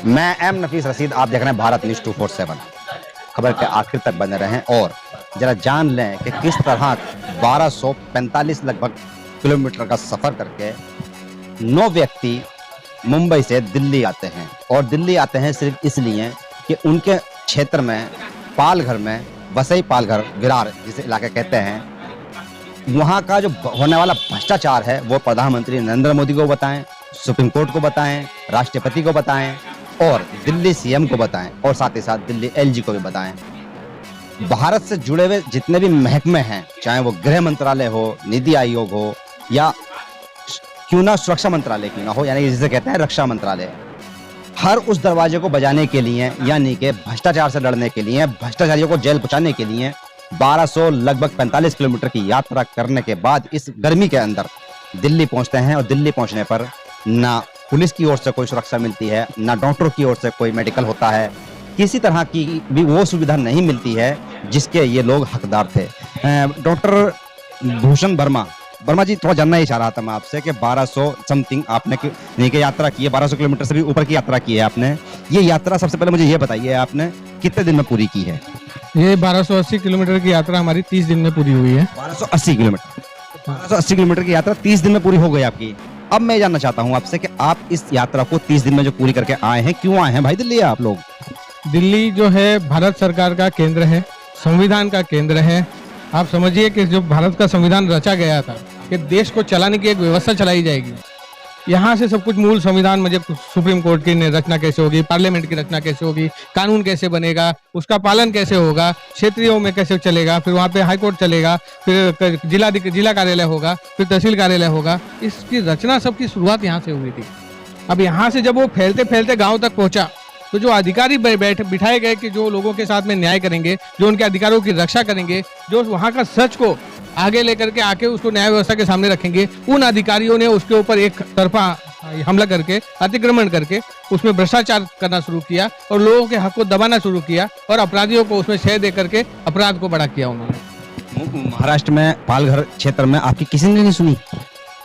मैं एम नफीस रशीद, आप देख रहे हैं भारत न्यूज़ 247। खबर के आखिर तक बने रहें और जरा जान लें कि किस तरह 1245 लगभग किलोमीटर का सफ़र करके 9 व्यक्ति मुंबई से दिल्ली आते हैं। और दिल्ली आते हैं सिर्फ इसलिए कि उनके क्षेत्र में पालघर में वसई पालघर विरार जिसे इलाके कहते हैं, वहाँ का जो होने वाला भ्रष्टाचार है वो प्रधानमंत्री नरेंद्र मोदी को बताएं, सुप्रीम कोर्ट को बताएं, राष्ट्रपति को बताएं और दिल्ली सीएम को बताएं और साथ ही साथ दिल्ली एलजी को भी बताएं। भारत से जुड़े हुए जितने भी महकमे हैं, चाहे वो गृह मंत्रालय हो, नीति आयोग हो या क्यों ना सुरक्षा मंत्रालय क्यों ना हो, यानी जिसे कहते हैं रक्षा मंत्रालय, हर उस दरवाजे को बजाने के लिए, यानी कि भ्रष्टाचार से लड़ने के लिए, भ्रष्टाचारियों को जेल पहुंचाने के लिए 1200 लगभग 45 किलोमीटर की यात्रा करने के बाद इस गर्मी के अंदर दिल्ली पहुंचते हैं। और दिल्ली पहुंचने पर ना पुलिस की ओर से कोई सुरक्षा मिलती है, ना डॉक्टर की ओर से कोई मेडिकल होता है, किसी तरह की भी वो सुविधा नहीं मिलती है जिसके ये लोग हकदार थे। डॉक्टर भूषण वर्मा जी, थोड़ा जानना ही चाह रहा था मैं आपसे कि 1200 समथिंग आपने यात्रा की है, 1200 किलोमीटर से भी ऊपर की यात्रा की है आपने। ये यात्रा सबसे पहले मुझे ये बताइए, आपने कितने दिन में पूरी की है? ये 1280 किलोमीटर की यात्रा हमारी 30 दिन में पूरी हुई है। 1280 किलोमीटर की यात्रा 30 दिन में पूरी हो गई आपकी। अब मैं जानना चाहता हूँ आपसे कि आप इस यात्रा को 30 दिन में जो पूरी करके आए हैं, क्यों आए हैं भाई दिल्ली आप लोग? दिल्ली जो है भारत सरकार का केंद्र है, संविधान का केंद्र है। आप समझिए कि जो भारत का संविधान रचा गया था कि देश को चलाने की एक व्यवस्था चलाई जाएगी, यहाँ से सब कुछ मूल संविधान में सुप्रीम कोर्ट की रचना कैसे होगी, पार्लियामेंट की रचना कैसे होगी, कानून कैसे बनेगा, उसका पालन कैसे होगा, क्षेत्रीयों में कैसे चलेगा, फिर वहाँ पे हाई कोर्ट चलेगा, फिर जिला कार्यालय होगा, फिर तहसील कार्यालय होगा। इसकी रचना सबकी शुरुआत यहाँ से हुई थी। अब यहाँ से जब वो फैलते फैलते गाँव तक पहुँचा तो जो अधिकारी बिठाए गए कि जो लोगों के साथ में न्याय करेंगे, जो उनके अधिकारों की रक्षा करेंगे, जो वहाँ का सच को आगे लेकर के आके उसको न्याय व्यवस्था के सामने रखेंगे, उन अधिकारियों ने उसके ऊपर एक तरफा हमला करके, अतिक्रमण करके उसमें भ्रष्टाचार करना शुरू किया और लोगों के हक को दबाना शुरू किया और अपराधियों को उसमें शह दे करके अपराध को बड़ा किया उन्होंने। महाराष्ट्र में पालघर क्षेत्र में आपकी किसी ने नहीं सुनी?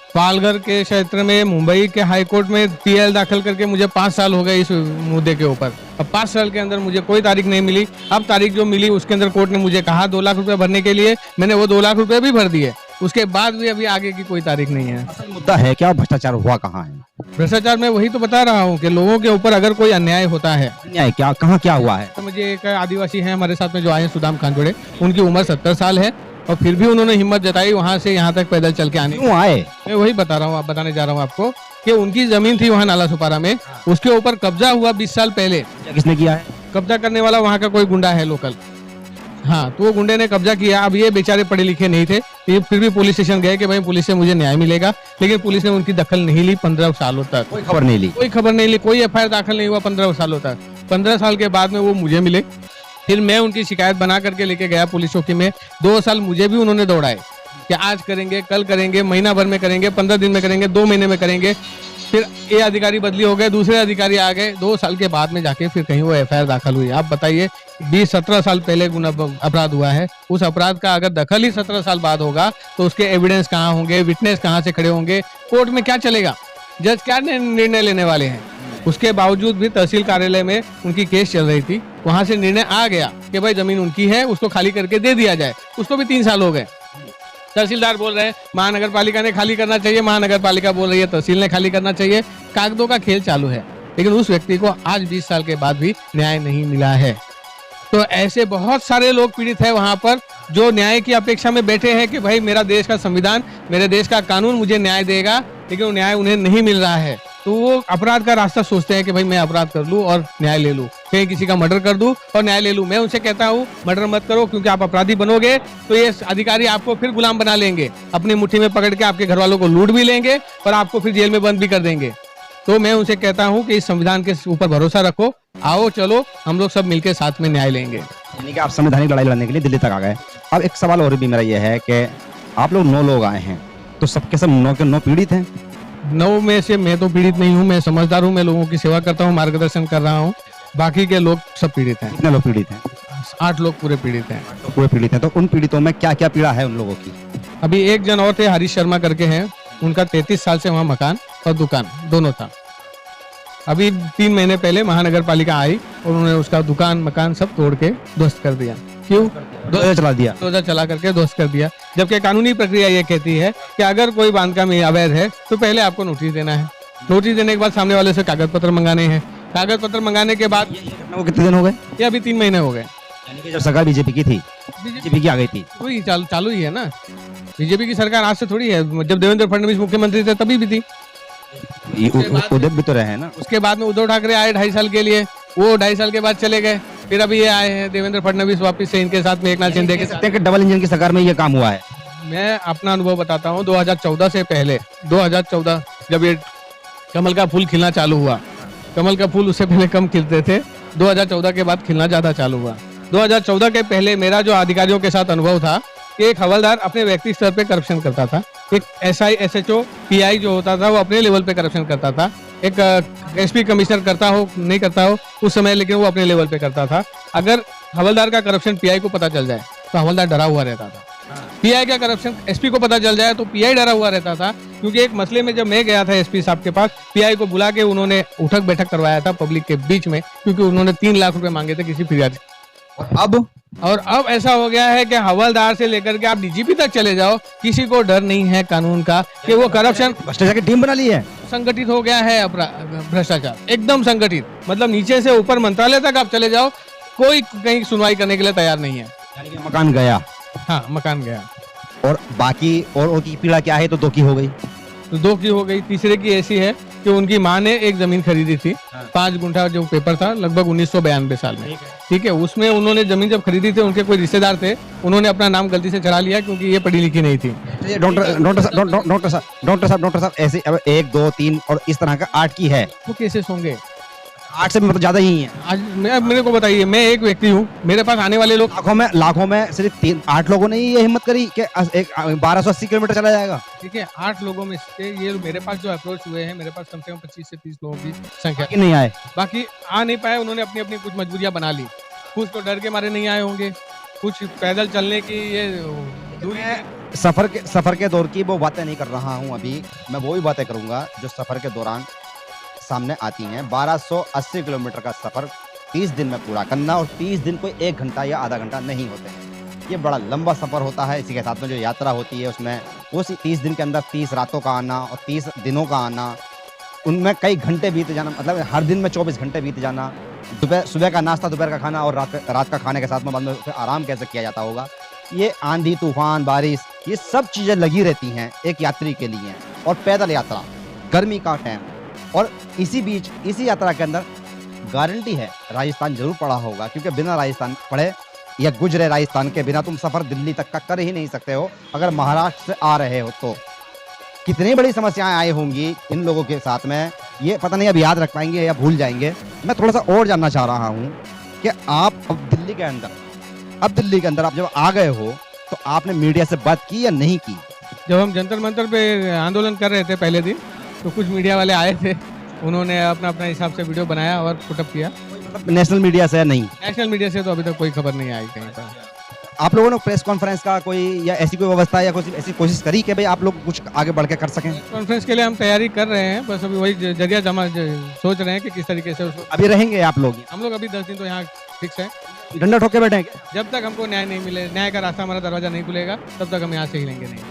पालघर के क्षेत्र में मुंबई के हाई कोर्ट में पीएल दाखिल करके मुझे 5 साल हो गए इस मुद्दे के ऊपर। अब 5 साल के अंदर मुझे कोई तारीख नहीं मिली। अब तारीख जो मिली उसके अंदर कोर्ट ने मुझे कहा 2 लाख रुपए भरने के लिए, मैंने वो 2 लाख रुपए भी भर दिए। उसके बाद भी अभी आगे की कोई तारीख नहीं है। असल मुद्दा है क्या, भ्रष्टाचार हुआ कहाँ है? भ्रष्टाचार मैं वही तो बता रहा हूँ कि लोगों के ऊपर अगर कोई अन्याय होता है, अन्याय क्या, कहाँ क्या हुआ है? तो मुझे एक आदिवासी है हमारे साथ में जो आए हैं, सुदाम कांजोड़े, उनकी उम्र 70 साल है और फिर भी उन्होंने हिम्मत जताई वहां से यहाँ तक पैदल चल के आने। क्यों आए? मैं वही बता रहा हूँ, बताने जा रहा हूँ आपको कि उनकी जमीन थी वहाँ नाला सुपारा में, उसके ऊपर कब्जा हुआ 20 साल पहले। किसने किया है? कब्जा करने वाला वहाँ का कोई गुंडा है लोकल। हाँ, तो वो गुंडे ने कब्जा किया। अब ये बेचारे पढ़े लिखे नहीं थे, ये फिर भी पुलिस स्टेशन गए कि भाई पुलिस से मुझे न्याय मिलेगा, लेकिन पुलिस ने उनकी दखल नहीं ली 15 सालों तक। कोई खबर नहीं ली, कोई एफआईआर दाखिल नहीं हुआ 15 सालों तक। 15 साल के बाद में वो मुझे मिले, फिर मैं उनकी शिकायत बना करके लेके गया पुलिस चौकी में। 2 साल मुझे भी उन्होंने दौड़ाए कि आज करेंगे, कल करेंगे, महीना भर में करेंगे, 15 दिन में करेंगे, 2 महीने में करेंगे। फिर ये अधिकारी बदली हो गए, दूसरे अधिकारी आ गए। 2 साल के बाद में जाके फिर कहीं वो एफआईआर दाखिल हुई। आप बताइए, 20-17 साल पहले अपराध हुआ है, उस अपराध का अगर दखल ही 17 साल बाद होगा तो उसके एविडेंस कहाँ होंगे, विटनेस कहाँ से खड़े होंगे, कोर्ट में क्या चलेगा, जज क्या निर्णय लेने वाले हैं? उसके बावजूद भी तहसील कार्यालय में उनकी केस चल रही थी, वहां से निर्णय आ गया कि भाई जमीन उनकी है, उसको खाली करके दे दिया जाए। उसको भी 3 साल हो गए। तहसीलदार बोल रहे हैं महानगर पालिका ने खाली करना चाहिए, महानगर पालिका बोल रही है तहसील ने खाली करना चाहिए। कागजों का खेल चालू है, लेकिन उस व्यक्ति को आज 20 साल के बाद भी न्याय नहीं मिला है। तो ऐसे बहुत सारे लोग पीड़ित है वहां पर, जो न्याय की अपेक्षा में बैठे हैं कि भाई मेरा देश का संविधान, मेरे देश का कानून मुझे न्याय देगा, लेकिन वो न्याय उन्हें नहीं मिल रहा है। तो वो अपराध का रास्ता सोचते हैं कि भाई मैं अपराध कर लूं और न्याय ले लूं, कहीं किसी का मर्डर कर दूं और न्याय ले लूं। मैं उनसे कहता हूं मर्डर मत करो, क्योंकि आप अपराधी बनोगे तो ये अधिकारी आपको फिर गुलाम बना लेंगे, अपनी मुट्ठी में पकड़ के आपके घर वालों को लूट भी लेंगे और आपको फिर जेल में बंद भी कर देंगे। तो मैं उनसे कहता हूं कि इस संविधान के ऊपर भरोसा रखो, आओ चलो हम लोग सब मिलकर साथ में न्याय लेंगे। यानी कि आप संवैधानिक लड़ाई लड़ने के लिए दिल्ली तक आ गए। अब एक सवाल और भी मेरा ये है कि आप लोग 9 लोग आए हैं, तो सबके सब 9 के 9 पीड़ित हैं? 9 में से मैं तो पीड़ित नहीं हूँ, मैं समझदार हूँ, मैं लोगों की सेवा करता हूँ, मार्गदर्शन कर रहा हूँ। बाकी के लोग सब पीड़ित हैं। कितने लोग पीड़ित हैं? 8 लोग पूरे पीड़ित हैं। तो पूरे पीड़ित हैं, तो उन पीड़ितों में क्या क्या पीड़ा है उन लोगों की? अभी एक जन और थे, हरीश शर्मा करके हैं, उनका 33 साल से वहाँ मकान और दुकान दोनों था। अभी 3 महीने पहले महानगर पालिका आई और उन्होंने उसका दुकान मकान सब तोड़ के ध्वस्त कर दिया। क्यों? चला दिया। डोजर चला करके ध्वस्त कर दिया। जबकि कानूनी प्रक्रिया ये कहती है कि अगर कोई बांधकाम अवैध है तो पहले आपको नोटिस देना है। नोटिस देने के बाद सामने वाले से कागज पत्र मंगाने हैं। कागज पत्र मंगाने के बाद वो कितने दिन हो गए? ये अभी 3 महीने हो गए। यानी कि जब सरकार बीजेपी की थी, बीजेपी की आ गई थी, वही चालू ही है ना। बीजेपी की सरकार आज से थोड़ी है, जब देवेंद्र फडणवीस मुख्यमंत्री थे तभी भी थी। उद्धव भी तो रहे हैं ना। उसके बाद में उद्धव ठाकरे आए 2.5 साल के लिए, वो 2.5 साल के बाद चले गए। फिर अभी ये आए हैं देवेंद्र फडणवीस वापस से, इनके साथ में एकनाथ शिंदे के साथ। कि डबल इंजन की सरकार में ये काम हुआ है। मैं अपना अनुभव बताता हूँ। 2014 से पहले, 2014 जब ये कमल का फूल खिलना चालू हुआ, कमल का फूल उससे पहले कम खिलते थे, 2014 के बाद खिलना ज्यादा चालू हुआ। 2014 के पहले मेरा जो अधिकारियों के साथ अनुभव था कि एक हवलदार अपने व्यक्ति स्तर पे करप्शन करता था, एक SI SHO PI जो होता था वो अपने लेवल पे करप्शन करता था, एक SP कमिश्नर करता हो नहीं करता हो उस समय, लेकिन वो अपने लेवल पे करता था। अगर हवलदार का करप्शन PI को पता चल जाए तो हवलदार डरा हुआ रहता था। PI का करप्शन SP को पता चल जाए तो PI डरा हुआ रहता था। क्योंकि एक मसले में जब मैं गया था SP साहब के पास, PI को बुला के उन्होंने उठक बैठक करवाया था पब्लिक के बीच में, क्योंकि उन्होंने 3 लाख रुपए मांगे थे किसी फिरियाद। और अब ऐसा हो गया है कि हवलदार से लेकर के आप DGP तक चले जाओ, किसी को डर नहीं है कानून का कि वो करप्शन। भ्रष्टाचार की टीम बना ली है, संगठित हो गया है भ्रष्टाचार, एकदम संगठित। मतलब नीचे से ऊपर मंत्रालय तक आप चले जाओ, कोई कहीं सुनवाई करने के लिए तैयार नहीं है। यानी कि मकान गया। हाँ, मकान गया। और बाकी और की पीड़ा क्या है? तो 2 की हो गई, तो 2 की हो गई। तीसरे की ऐसी है कि उनकी माँ ने एक जमीन खरीदी थी, 5 गुंठा जो पेपर था, लगभग 1992 साल में। ठीक है, उसमें उन्होंने जमीन जब खरीदी थी, उनके कोई रिश्तेदार थे, उन्होंने अपना नाम गलती से चढ़ा लिया क्योंकि ये पढ़ी लिखी नहीं थी। डॉक्टर साहब ऐसे 1 2 3 और इस तरह का 8 की है। वो केसेस होंगे 8 से मतलब ज्यादा ही है। आज मेरे को बताइए, मैं एक व्यक्ति हूँ, मेरे पास आने वाले लोग लाखों में सिर्फ 8 लोगों ने ही ये हिम्मत करी कि 1280 किलोमीटर चला जाएगा। ठीक है, 8 लोगों में से ये मेरे पास जो अप्रोच हुए हैं, मेरे पास कम से कम 25 से 30 लोगों की संख्या नहीं आए, बाकी आ नहीं पाए। उन्होंने अपनी अपनी कुछ मजबूरियां बना ली, कुछ तो डर के मारे नहीं आए होंगे, कुछ पैदल चलने की ये दूरी। सफर के दौर की वो बातें नहीं कर रहा हूँ अभी, मैं वो भी बातें करूंगा जो सफर के दौरान सामने आती हैं। 1280 किलोमीटर का सफर 30 दिन में पूरा करना, और 30 दिन कोई 1 घंटा या आधा घंटा नहीं होते हैं। ये बड़ा लंबा सफर होता है। इसी के साथ में जो यात्रा होती है उसमें उस 30 दिन के अंदर 30 रातों का आना और 30 दिनों का आना, उनमें कई घंटे बीत जाना, मतलब हर दिन में 24 घंटे बीत जाना। सुबह का नाश्ता, दोपहर का खाना और रात का खाने के साथ में बाद में फिर आराम कैसे किया जाता होगा। ये आंधी तूफान बारिश, ये सब चीज़ें लगी रहती हैं एक यात्री के लिए। और पैदल यात्रा, गर्मी का टाइम, और इसी बीच इसी यात्रा के अंदर गारंटी है राजस्थान जरूर पड़ा होगा, क्योंकि बिना राजस्थान पढ़े या गुजरे राजस्थान के बिना तुम सफ़र दिल्ली तक का कर ही नहीं सकते हो। अगर महाराष्ट्र से आ रहे हो तो कितनी बड़ी समस्याएं आई होंगी इन लोगों के साथ में, ये पता नहीं अब याद रख पाएंगे या भूल जाएंगे। मैं थोड़ा सा और जानना चाह रहा हूँ कि आप अब दिल्ली के अंदर आप जब आ गए हो तो आपने मीडिया से बात की या नहीं की? जब हम जंतर मंतर पे आंदोलन कर रहे थे पहले दिन, तो कुछ मीडिया वाले आए थे, उन्होंने अपना अपना हिसाब से वीडियो बनाया और पुटअप किया। मतलब नेशनल मीडिया से नहीं? नेशनल मीडिया से तो अभी तक कोई खबर नहीं आई कहीं पर। आप लोगों ने प्रेस कॉन्फ्रेंस का कोई या ऐसी कोई व्यवस्था या कुछ ऐसी कोशिश करी कि भाई आप लोग कुछ आगे बढ़ के कर सकें? कॉन्फ्रेंस के लिए हम तैयारी कर रहे हैं, बस अभी वही जरिया जमा सोच रहे हैं कि किस तरीके से उसको। अभी रहेंगे आप लोग? हम लोग अभी 10 दिन तो यहाँ फिक्स है। डंडा ठोक के बैठेंगे? जब तक हमको न्याय नहीं मिले, न्याय का रास्ता हमारा दरवाजा नहीं खुलेगा, तब तक हम यहाँ से हिलेंगे नहीं।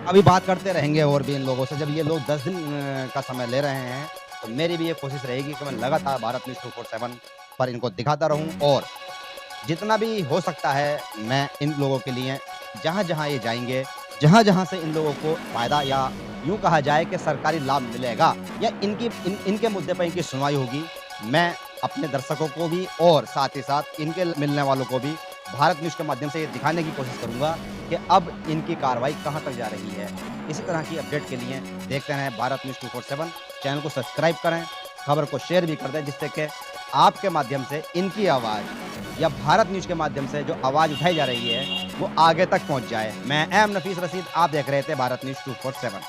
अभी बात करते रहेंगे और भी इन लोगों से। जब ये लोग 10 दिन का समय ले रहे हैं तो मेरी भी ये कोशिश रहेगी कि मैं लगातार भारत न्यूज़ 247 पर इनको दिखाता रहूं, और जितना भी हो सकता है मैं इन लोगों के लिए जहां जहां ये जाएंगे, जहां जहां से इन लोगों को फ़ायदा या यूं कहा जाए कि सरकारी लाभ मिलेगा या इनके मुद्दे पर इनकी सुनवाई होगी, मैं अपने दर्शकों को भी और साथ ही साथ इनके मिलने वालों को भी भारत न्यूज़ के माध्यम से ये दिखाने की कोशिश करूंगा कि अब इनकी कार्रवाई कहां तक जा रही है। इसी तरह की अपडेट के लिए देखते रहें भारत न्यूज़ 247। चैनल को सब्सक्राइब करें, खबर को शेयर भी कर दें, जिससे कि आपके माध्यम से इनकी आवाज़ या भारत न्यूज़ के माध्यम से जो आवाज़ उठाई जा रही है वो आगे तक पहुंच जाए। मैं एम नफीस रशीद, आप देख रहे थे भारत न्यूज़ 247।